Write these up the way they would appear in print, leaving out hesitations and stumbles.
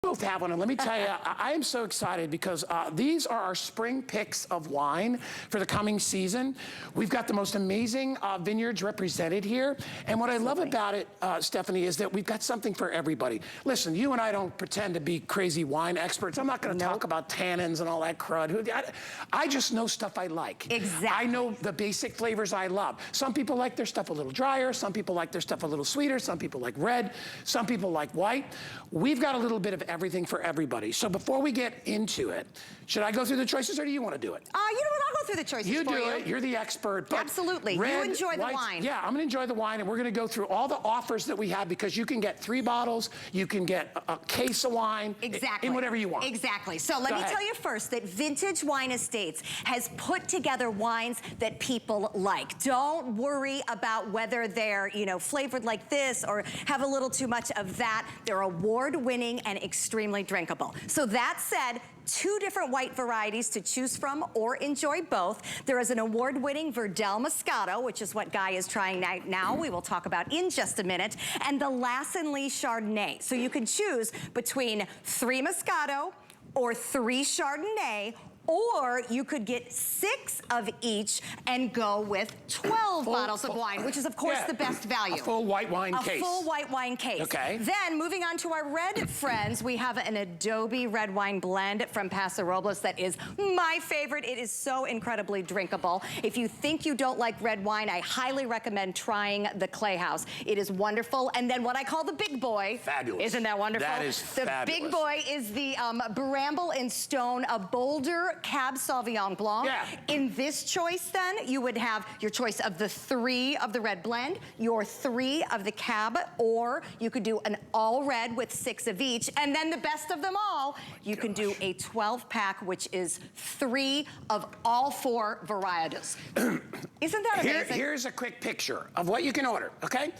Both have one, and let me tell you, I am so excited because these are our spring picks of wine for the coming season. We've got the most amazing vineyards represented here, and what I love about it, Stephanie, is that we've got something for everybody. Listen, you and I don't pretend to be crazy wine experts. I'm not going to talk about tannins and all that crud. I just know stuff I like. Exactly. I know the basic flavors I love. Some people like their stuff a little drier. Some people like their stuff a little sweeter. Some people like red. Some people like white. We've got a little bit of everything for everybody. So before we get into it, should I go through the choices or do you want to do it? You know what, I'll go through the choices you for you. do it, you're the expert. But absolutely, red, you enjoy white, the wine. Yeah, I'm gonna enjoy the wine, and we're gonna go through all the offers that we have, because you can get 3 bottles, you can get a case of wine. Exactly. In whatever you want. Exactly. So let me tell you first that Vintage Wine Estates has put together wines that people like. Don't worry about whether they're, you know, flavored like this or have a little too much of that. They're award-winning and extremely drinkable. So that said, 2 different white varieties to choose from or enjoy both. There is an award-winning Verdelle Moscato, which is what Guy is trying now. We will talk about in just a minute. And the Lassenly Chardonnay. So you can choose between 3 Moscato or 3 Chardonnay, or you could get 6 of each and go with 12 bottles of wine, which is, of course, the best value. A full white wine case. A full white wine case. Okay. Then, moving on to our red friends, we have an Adobe red wine blend from Paso Robles that is my favorite. It is so incredibly drinkable. If you think you don't like red wine, I highly recommend trying the Clay House. It is wonderful. And then what I call the big boy. Fabulous. Isn't that wonderful? That is fabulous. The big boy is the Bramble and Stone, a bolder Cab Sauvignon Blanc. Yeah. In this choice, then, you would have your choice of the 3 of the red blend, your 3 of the Cab, or you could do an all red with 6 of each. And then the best of them all, you can do a 12-pack, which is 3 of all 4 varieties. Isn't that amazing? Here's a quick picture of what you can order, okay?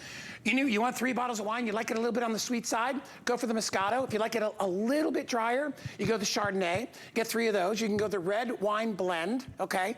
You want 3 bottles of wine, you like it a little bit on the sweet side, go for the Moscato. If you like it a little bit drier, you go the Chardonnay, get 3 of those. You can go the red wine blend, okay?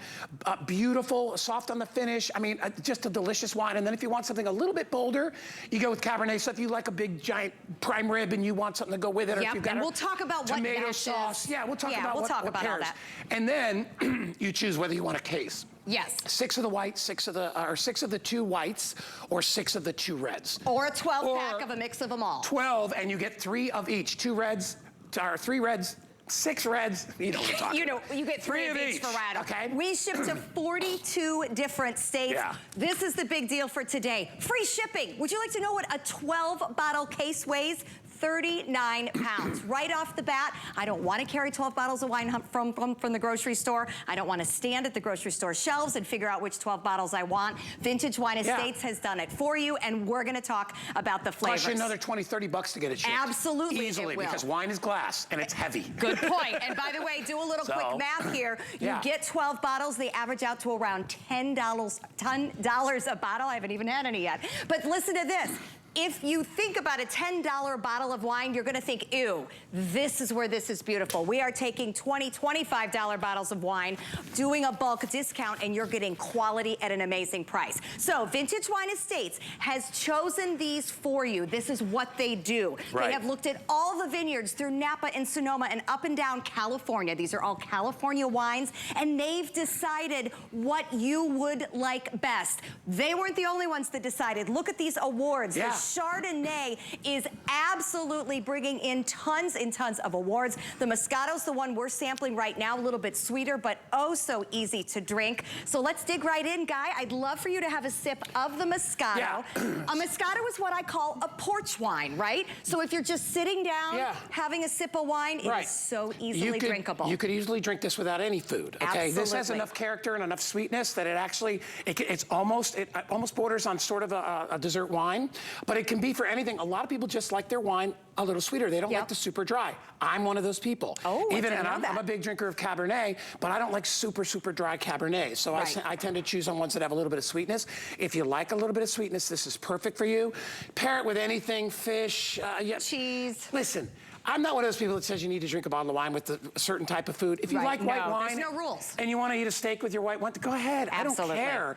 Beautiful, soft on the finish. I mean, just a delicious wine. And then if you want something a little bit bolder, you go with Cabernet. So if you like a big, giant prime rib and you want something to go with it, or if you've got and we'll talk about what tomato sauce. Yeah, we'll talk about what all pairs. that. And then you choose whether you want a case. Yes. 6 of the whites, 6 of the 2 whites, or 6 of the 2 reds. Or a 12-pack of a mix of them all. 12, and you get 3 of each. 2 reds, or 3 reds, 6 reds. You know what I'm talking about. You get 3 of each varietal. Okay. We ship to 42 different states. Yeah. This is the big deal for today. Free shipping. Would you like to know what a 12-bottle case weighs? 39 pounds. Right off the bat, I don't want to carry 12 bottles of wine from the grocery store. I don't want to stand at the grocery store shelves and figure out which 12 bottles I want. Vintage Wine Estates has done it for you, and we're going to talk about the flavors. Cost you another 20, 30 bucks to get it shipped. Absolutely, easily, it will. because wine is glass, and it's heavy. Good point. And by the way, do a little quick math here. You get 12 bottles. They average out to around $10 a bottle. I haven't even had any yet. But listen to this. If you think about a $10 bottle of wine, you're gonna think, ew, this is where this is beautiful. We are taking $20, $25 bottles of wine, doing a bulk discount, and you're getting quality at an amazing price. So Vintage Wine Estates has chosen these for you. This is what they do. Right. They have looked at all the vineyards through Napa and Sonoma and up and down California. These are all California wines, and they've decided what you would like best. They weren't the only ones that decided. Look at these awards. Yeah. Chardonnay is absolutely bringing in tons and tons of awards. The Moscato's the one we're sampling right now, a little bit sweeter, but oh so easy to drink. So let's dig right in, Guy. I'd love for you to have a sip of the Moscato. Yeah. A Moscato is what I call a porch wine, right? So if you're just sitting down, having a sip of wine, it is so easily drinkable. You could easily drink this without any food, okay? Absolutely. This has enough character and enough sweetness that it almost borders on sort of a dessert wine. But it can be for anything. A lot of people just like their wine a little sweeter. They don't like the super dry. I'm one of those people. Oh, I'm a big drinker of Cabernet, but I don't like super dry Cabernet. So I tend to choose on ones that have a little bit of sweetness. If you like a little bit of sweetness, this is perfect for you. Pair it with anything, fish, cheese. Listen, I'm not one of those people that says you need to drink a bottle of wine with a certain type of food. If you like white wine, there's no rules. And you want to eat a steak with your white wine, go ahead. Absolutely. I don't care.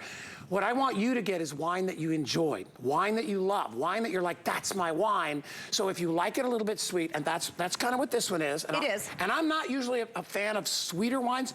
What I want you to get is wine that you enjoy, wine that you love, wine that you're like, that's my wine. So if you like it a little bit sweet, and that's kind of what this one is. And it is. And I'm not usually a fan of sweeter wines.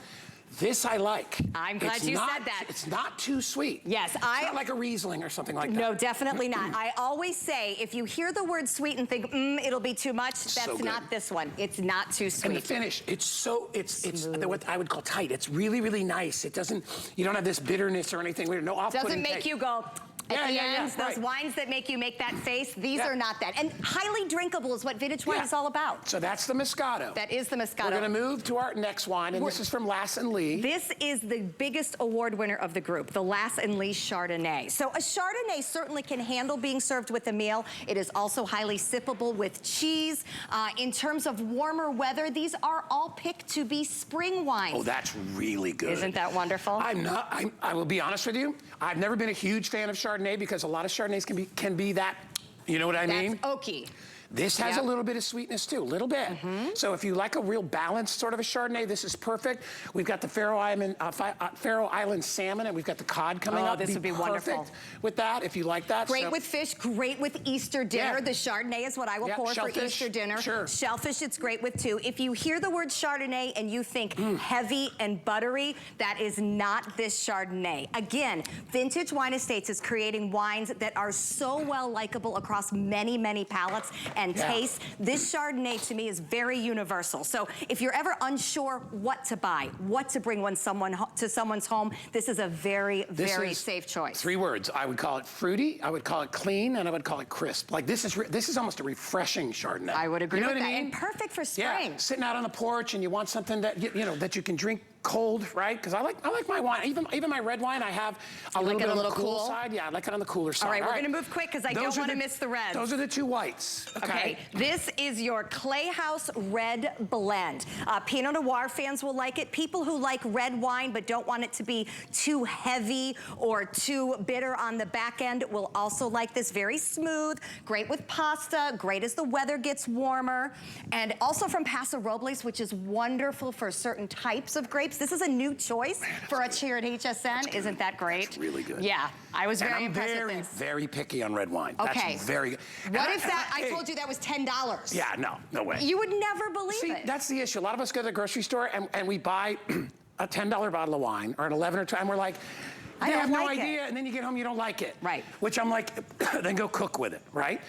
This I like. I'm glad you said that. It's not too sweet. Yes, it's not like a Riesling or something like that. No, definitely not. I always say, if you hear the word sweet and think, it'll be too much, that's not this one. It's not too sweet. And the finish, it's what I would call tight. It's really, really nice. It doesn't, you don't have this bitterness or anything weird, no off-putting Doesn't make you go, at the end, those right. wines that make you make that face, these are not that. And highly drinkable is what vintage wine is all about. So that's the Moscato. That is the Moscato. We're gonna move to our next wine, and this is from Lass and Lee. This is the biggest award winner of the group, the Lass and Lee Chardonnay. So a Chardonnay certainly can handle being served with a meal. It is also highly sippable with cheese. In terms of warmer weather, these are all picked to be spring wines. Oh, that's really good. Isn't that wonderful? I will be honest with you. I've never been a huge fan of Chardonnay because a lot of Chardonnays can be that, you know what I mean? That's oaky. This has a little bit of sweetness too, a little bit. So if you like a real balanced sort of a Chardonnay, this is perfect. We've got the Faroe Island salmon, and we've got the cod coming up. This would be wonderful with that, if you like that. Great with fish, great with Easter dinner. Yeah. The Chardonnay is what I will pour for Easter dinner. Sure. Shellfish, it's great with too. If you hear the word Chardonnay and you think heavy and buttery, that is not this Chardonnay. Again, Vintage Wine Estates is creating wines that are so well likable across many, many palates and taste. This Chardonnay to me is very universal. So if you're ever unsure what to buy, what to bring to someone's home, this is a very, very safe choice. 3 words. I would call it fruity, I would call it clean, and I would call it crisp. Like this is almost a refreshing Chardonnay. I would agree with that. I mean? And perfect for spring. Yeah, sitting out on the porch and you want something that that you can drink cold, right? Because I like my wine. Even my red wine, I have a little bit on the cool side. Yeah, I like it on the cooler side. All right, we're gonna move quick because I don't want to miss the reds. Those are the 2 whites. Okay, this is your Clay House Red Blend. Pinot Noir fans will like it. People who like red wine but don't want it to be too heavy or too bitter on the back end will also like this. Very smooth, great with pasta, great as the weather gets warmer. And also from Paso Robles, which is wonderful for certain types of grapes. This is a new choice for us here at HSN. Isn't that great? That's really good. Yeah, I was very impressed with this. I'm very picky on red wine. Okay. That's very good. What if I told you that was $10? Yeah, no way. You would never believe it. That's the issue. A lot of us go to the grocery store and we buy a $10 bottle of wine or an 11 or 12, and we're like, I have no idea, and then you get home, you don't like it. Right. Which I'm like, then go cook with it, right?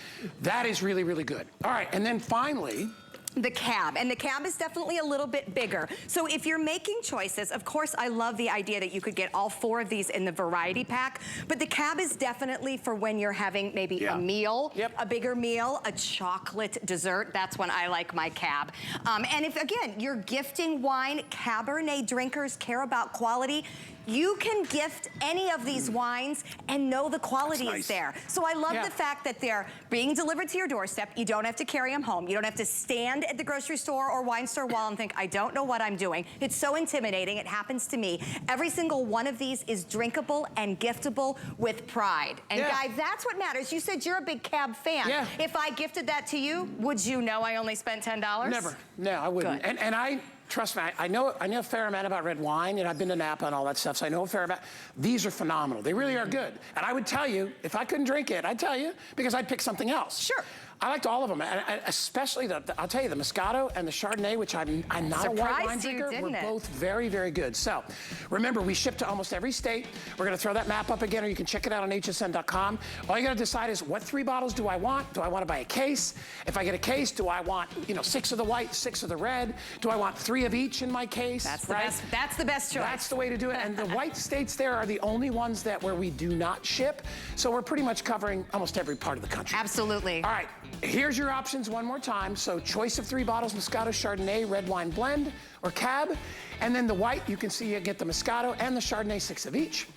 That is really, really good. All right, and then finally, the cab, and the cab is definitely a little bit bigger. So if you're making choices, of course, I love the idea that you could get all 4 of these in the variety pack, but the cab is definitely for when you're having maybe a meal, a bigger meal, a chocolate dessert. That's when I like my cab. And if, again, you're gifting wine, Cabernet drinkers care about quality. You can gift any of these wines and know the quality is there. So I love the fact that they're being delivered to your doorstep. You don't have to carry them home. You don't have to stand at the grocery store or wine store wall and think, I don't know what I'm doing. It's so intimidating. It happens to me. Every single one of these is drinkable and giftable with pride. And guys, that's what matters. You said you're a big cab fan. If I gifted that to you, would you know I only spent $10? Never. No, I wouldn't. Good. And I trust me, I know a fair amount about red wine, and I've been to Napa and all that stuff, so I know a fair amount. These are phenomenal. They really are good. And I would tell you, if I couldn't drink it, I'd tell you, because I'd pick something else. Sure. I liked all of them, and especially I'll tell you, the Moscato and the Chardonnay, which I'm not a white wine drinker, were both very, very good. So remember, we ship to almost every state. We're gonna throw that map up again, or you can check it out on hsn.com. All you gotta decide is, what 3 bottles do I want? Do I wanna buy a case? If I get a case, do I want 6 of the white, 6 of the red? Do I want 3 of each in my case? That's the best. That's the best choice. That's the way to do it. And the white states there are the only ones where we do not ship. So we're pretty much covering almost every part of the country. Absolutely. All right. Here's your options one more time. So choice of 3 bottles, Moscato, Chardonnay, red wine blend, or cab. And then the white, you can see you get the Moscato and the Chardonnay, 6 of each.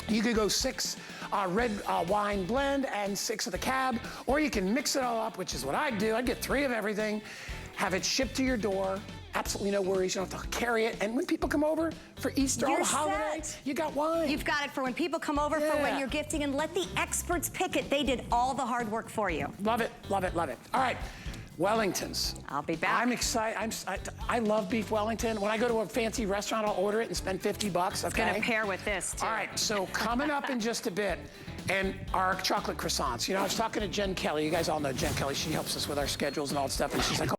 You could go 6 red wine blend and 6 of the cab, or you can mix it all up, which is what I'd do. I'd get 3 of everything, have it shipped to your door. Absolutely no worries. You don't have to carry it. And when people come over for Easter or the holiday, you got wine. You've got it for when people come over, for when you're gifting, and let the experts pick it. They did all the hard work for you. Love it, love it, love it. All right. Wellingtons. I'll be back. I'm excited. I love beef Wellington. When I go to a fancy restaurant, I'll order it and spend $50, okay? It's gonna pair with this, too. All right, so coming up in just a bit, and our chocolate croissants. You know, I was talking to Jen Kelly. You guys all know Jen Kelly. She helps us with our schedules and all that stuff, and she's like,